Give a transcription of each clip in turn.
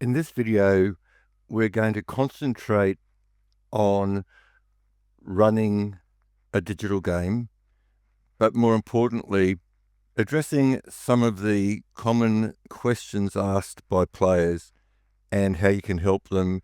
In this video, we're going to concentrate on running a digital game, but more importantly, addressing some of the common questions asked by players and how you can help them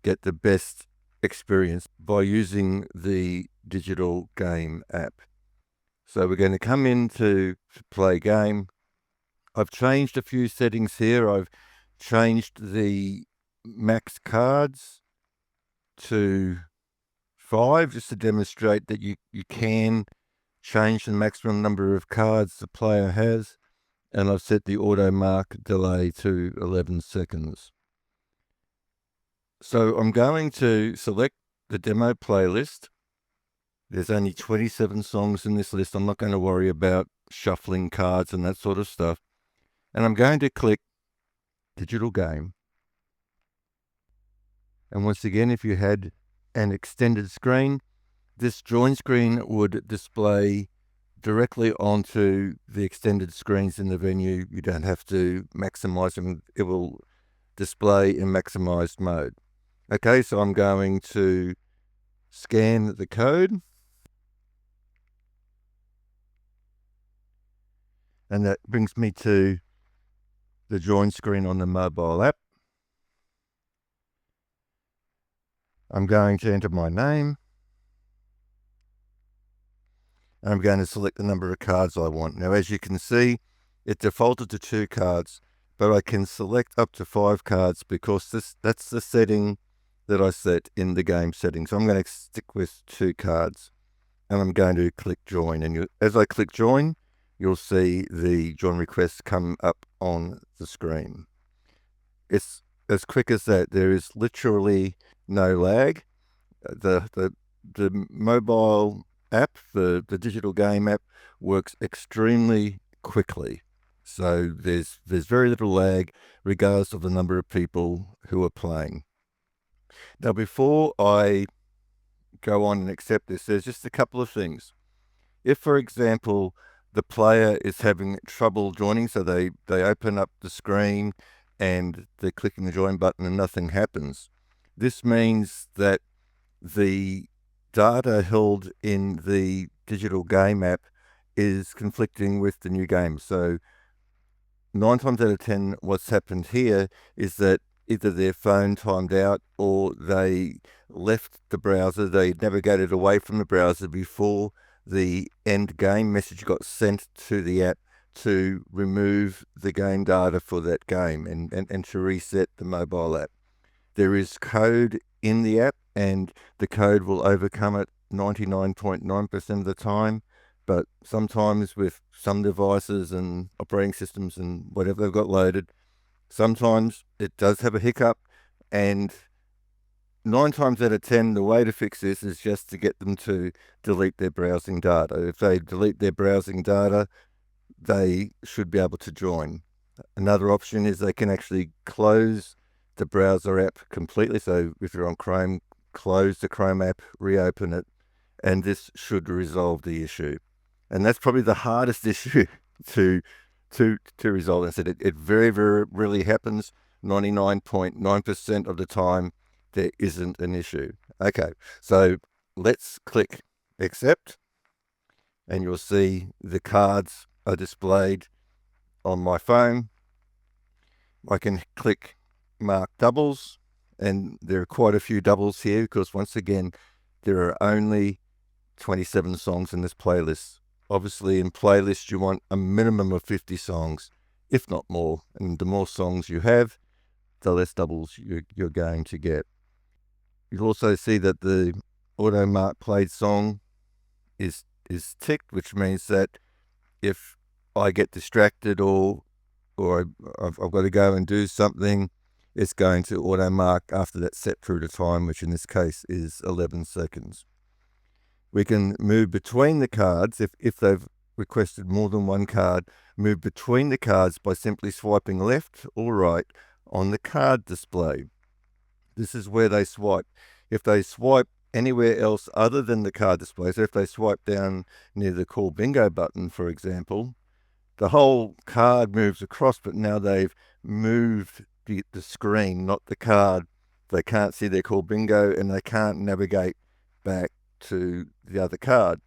get the best experience by using the digital game app. So we're going to come in to play game. I've changed a few settings here. I've changed the max cards to 5 just to demonstrate that you can change the maximum number of cards the player has, and I've set the auto mark delay to 11 seconds. So I'm going to select the demo playlist. There's only 27 songs in this list. I'm not going to worry about shuffling cards and that sort of stuff. And I'm going to click digital game. And once again, if you had an extended screen, this join screen would display directly onto the extended screens in the venue. You don't have to maximize them. It will display in maximized mode. Okay, so I'm going to scan the code. And that brings me to the join screen on the mobile app. I'm going to enter my name. And I'm going to select the number of cards I want. Now, as you can see, it defaulted to 2 cards, but I can select up to 5 cards because that's the setting that I set in the game settings. So I'm going to stick with 2 cards, and I'm going to click join. And as I click join, you'll see the join request come up on the screen. It's as quick as that. There is literally no lag. The mobile app, the digital game app, works extremely quickly. So there's very little lag regardless of the number of people who are playing. Now, before I go on and accept this, there's just a couple of things. If, for example, the player is having trouble joining, so they open up the screen and they're clicking the join button and nothing happens, this means that the data held in the digital game app is conflicting with the new game. So 9 times out of 10, what's happened here is that either their phone timed out or they left the browser, they navigated away from the browser before the end game message got sent to the app to remove the game data for that game and to reset the mobile app. There is code in the app, and the code will overcome it 99.9% of the time. But sometimes with some devices and operating systems and whatever they've got loaded, sometimes it does have a hiccup. And 9 times out of 10, the way to fix this is just to get them to delete their browsing data. If they delete their browsing data, they should be able to join. Another option is they can actually close the browser app completely. So if you're on Chrome, close the Chrome app, reopen it, and this should resolve the issue. And that's probably the hardest issue to resolve. I said it very, very rarely happens. 99.9% of the time, there isn't an issue. Okay, so let's click accept, and you'll see the cards are displayed on my phone. I can click mark doubles, and there are quite a few doubles here because once again, there are only 27 songs in this playlist. Obviously, in playlists, you want a minimum of 50 songs, if not more. And the more songs you have, the less doubles you're going to get. You'll also see that the auto mark played song is ticked, which means that if I get distracted or I've got to go and do something, it's going to auto mark after that set period of time, which in this case is 11 seconds. We can move between the cards if they've requested more than one card, move between the cards by simply swiping left or right on the card display. This is where they swipe. If they swipe anywhere else other than the card display, so if they swipe down near the Call Bingo button, for example, the whole card moves across, but now they've moved the screen, not the card. They can't see their call bingo, and they can't navigate back to the other card.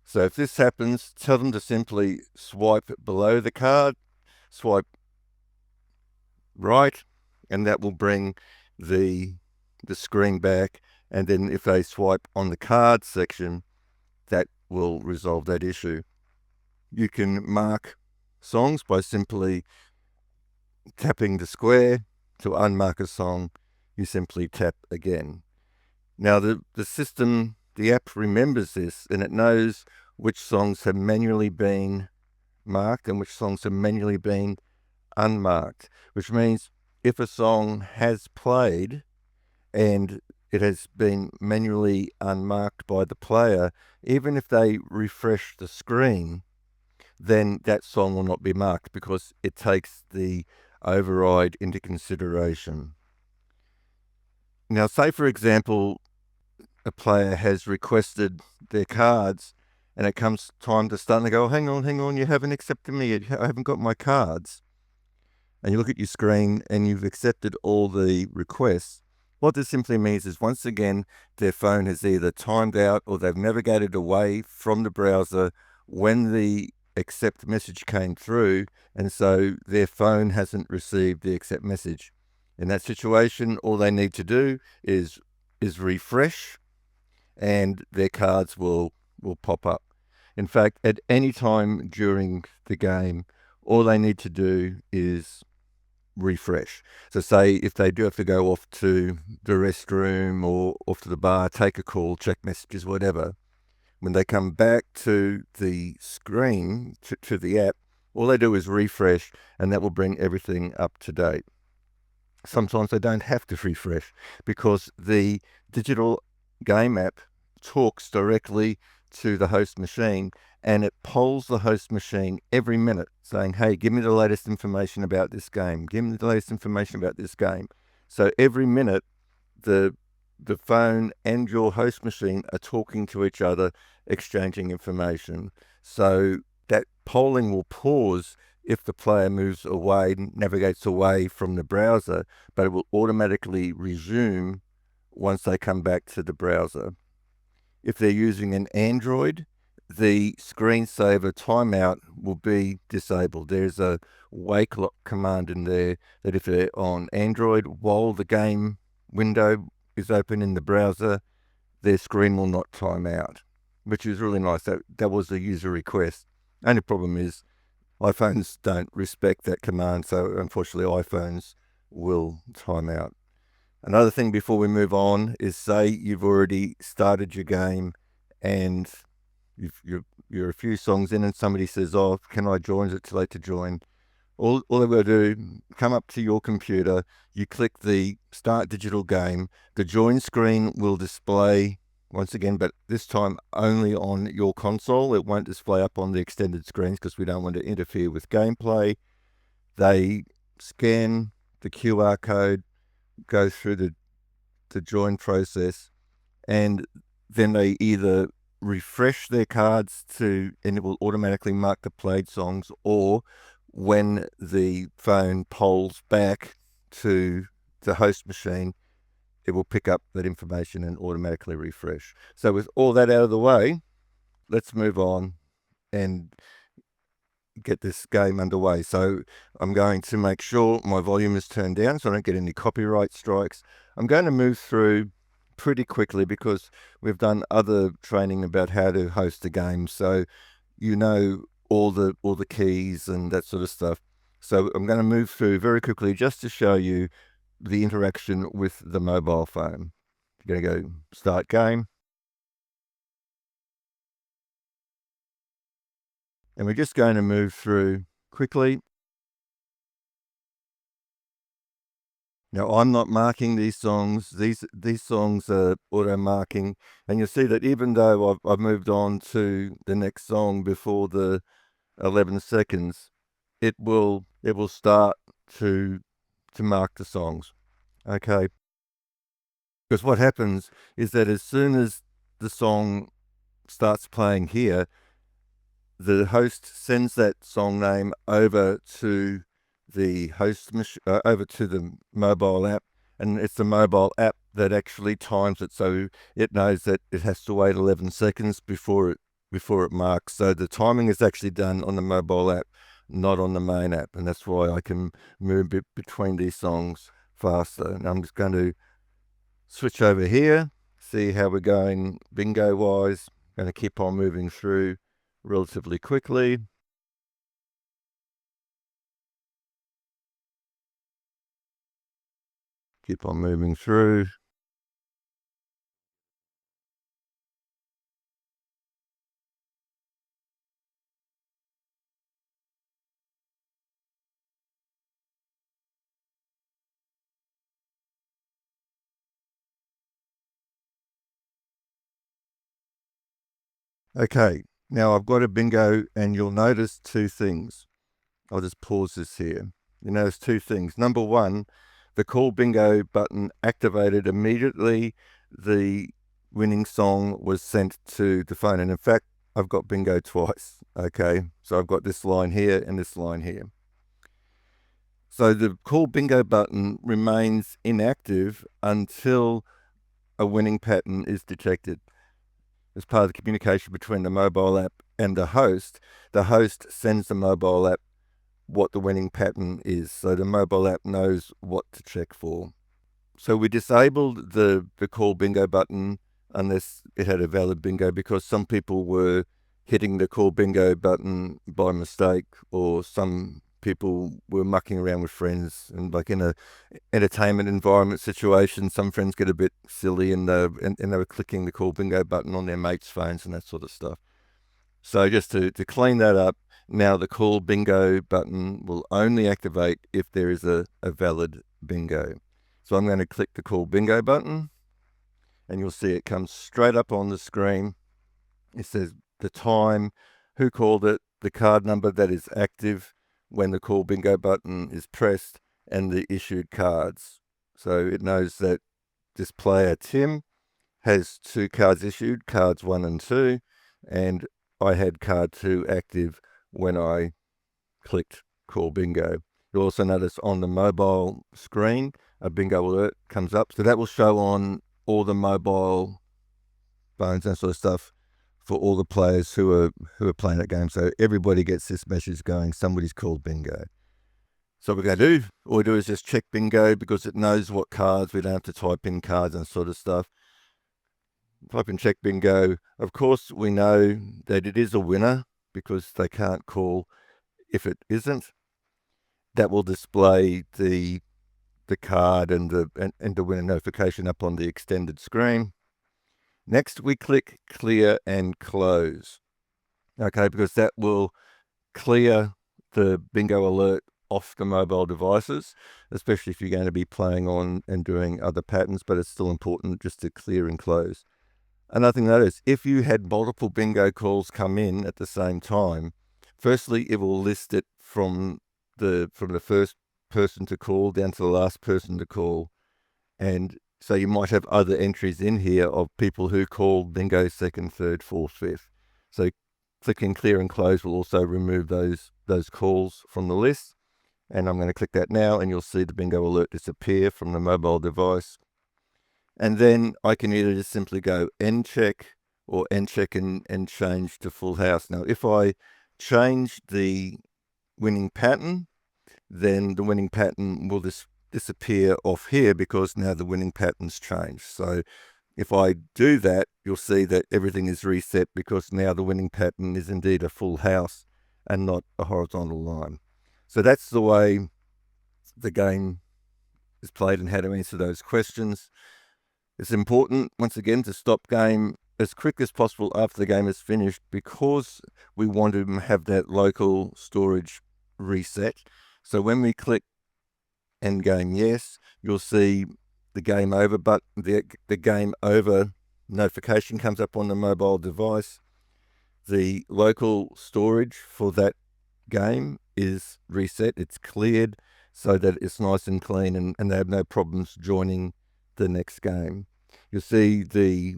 So if this happens, tell them to simply swipe below the card, swipe right, and that will bring the screen back. And then if they swipe on the card section, that will resolve that issue. You can mark songs by simply tapping the square. To unmark a song, you simply tap again. Now the system, the app remembers this, and it knows which songs have manually been marked and which songs have manually been unmarked, which means if a song has played and it has been manually unmarked by the player, even if they refresh the screen, then that song will not be marked because it takes the override into consideration. Now, say for example, a player has requested their cards and it comes time to start and they go, hang on, you haven't accepted me, I haven't got my cards. And you look at your screen and you've accepted all the requests. What this simply means is, once again, their phone has either timed out or they've navigated away from the browser when the accept message came through, and so their phone hasn't received the accept message. In that situation, all they need to do is refresh, and their cards will pop up. In fact, at any time during the game, all they need to do is refresh. So say if they do have to go off to the restroom or off to the bar, take a call, check messages, whatever, when they come back to the screen, to the app, all they do is refresh, and that will bring everything up to date. Sometimes they don't have to refresh because the digital game app talks directly to the host machine, and it polls the host machine every minute saying, hey, give me the latest information about this game. Give me the latest information about this game. So every minute, the phone and your host machine are talking to each other, exchanging information. So that polling will pause if the player moves away, navigates away from the browser, but it will automatically resume once they come back to the browser. If they're using an Android, the screensaver timeout will be disabled. There's a wake lock command in there that if they're on Android, while the game window is open in the browser, their screen will not time out, which is really nice. That was a user request. Only problem is iPhones don't respect that command, so unfortunately iPhones will time out. Another thing before we move on is, say you've already started your game and you're a few songs in and somebody says, oh, can I join? Is it too late to join? All they've got to do, come up to your computer, you click the Start Digital Game, the join screen will display once again, but this time only on your console. It won't display up on the extended screens because we don't want to interfere with gameplay. They scan the QR code, go through the join process, and then they either refresh their cards and it will automatically mark the played songs, or when the phone polls back to the host machine, it will pick up that information and automatically refresh. So with all that out of the way, let's move on and get this game underway. So I'm going to make sure my volume is turned down so I don't get any copyright strikes. I'm going to move through pretty quickly because we've done other training about how to host a game, so you know all the keys and that sort of stuff. So I'm going to move through very quickly just to show you the interaction with the mobile phone. You're going to go start game. And we're just going to move through quickly. Now, I'm not marking these songs. These songs are auto marking, and you'll see that even though I've moved on to the next song before the 11 seconds, it will start to mark the songs. Okay, because what happens is that as soon as the song starts playing here, the host sends that song name over to the over to the mobile app, and it's the mobile app that actually times it, so it knows that it has to wait 11 seconds before it marks. So the timing is actually done on the mobile app, not on the main app, and that's why I can move between these songs faster. And I'm just going to switch over here, see how we're going bingo wise. Going to keep on moving through relatively quickly. Keep on moving through. Okay, now I've got a bingo, and you'll notice two things. I'll just pause this here. You notice two things. Number one, the call bingo button activated immediately. The winning song was sent to the phone. And in fact, I've got bingo twice. Okay, so I've got this line here and this line here. So the call bingo button remains inactive until a winning pattern is detected. As part of the communication between the mobile app and the host sends the mobile app what the winning pattern is. So the mobile app knows what to check for. So we disabled the call bingo button unless it had a valid bingo, because some people were hitting the call bingo button by mistake, or some people were mucking around with friends, and like in a entertainment environment situation, some friends get a bit silly and they were clicking the call bingo button on their mates' phones and that sort of stuff. So just to clean that up, now the call bingo button will only activate if there is a valid bingo. So I'm going to click the call bingo button, and you'll see it comes straight up on the screen. It says the time, who called it, the card number that is active when the call bingo button is pressed, and the issued cards. So it knows that this player, Tim, has 2 cards issued, cards 1 and 2, and I had card 2 active when I clicked call bingo. You'll also notice on the mobile screen, a bingo alert comes up. So that will show on all the mobile phones and sort of stuff for all the players who are playing that game. So everybody gets this message going, somebody's called bingo. So what we're going to do, all we do is just check bingo, because it knows what cards. We don't have to type in cards and sort of stuff. Type in check bingo. Of course, we know that it is a winner, because they can't call if it isn't. That will display the card and the winner notification up on the extended screen. Next, we click clear and close. Okay, because that will clear the bingo alert off the mobile devices, especially if you're going to be playing on and doing other patterns, but it's still important just to clear and close. Another thing to notice, if you had multiple bingo calls come in at the same time, firstly, it will list it from the first person to call down to the last person to call. And so you might have other entries in here of people who called bingo second, third, fourth, fifth. So clicking clear and close will also remove those calls from the list. And I'm going to click that now, and you'll see the bingo alert disappear from the mobile device. And then I can either just simply go end check, or end check and change to full house. Now, if I change the winning pattern, then the winning pattern will disappear off here, because now the winning pattern's changed. So if I do that, you'll see that everything is reset, because now the winning pattern is indeed a full house and not a horizontal line. So that's the way the game is played and how to answer those questions. It's important, once again, to stop game as quick as possible after the game is finished, because we want to have that local storage reset. So when we click end game yes, you'll see the game over, but the game over notification comes up on the mobile device. The local storage for that game is reset, it's cleared, so that it's nice and clean, and they have no problems joining the next game. You'll see the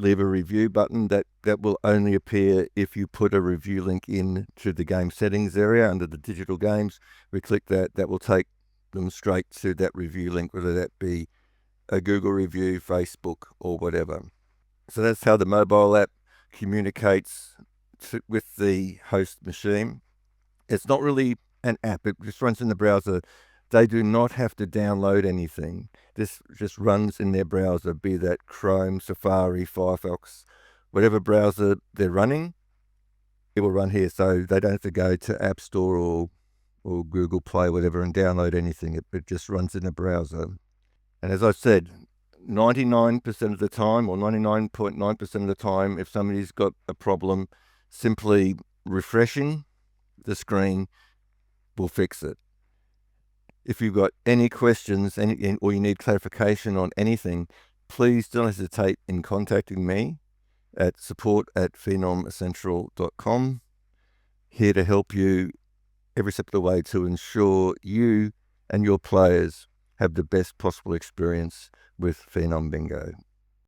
leave a review button. That will only appear if you put a review link in to the game settings area under the digital games. We click that. That will take them straight to that review link, whether that be a Google review, Facebook, or whatever. So that's how the mobile app communicates with the host machine. It's not really an app. It just runs in the browser. They do not have to download anything. This just runs in their browser, be that Chrome, Safari, Firefox, whatever browser they're running, it will run here. So they don't have to go to App Store or Google Play, whatever, and download anything. It just runs in the browser. And as I said, 99% of the time, or 99.9% of the time, if somebody's got a problem, simply refreshing the screen will fix it. If you've got any questions or you need clarification on anything, please don't hesitate in contacting me at support@phenomcentral.com. Here to help you every step of the way to ensure you and your players have the best possible experience with Phenom Bingo.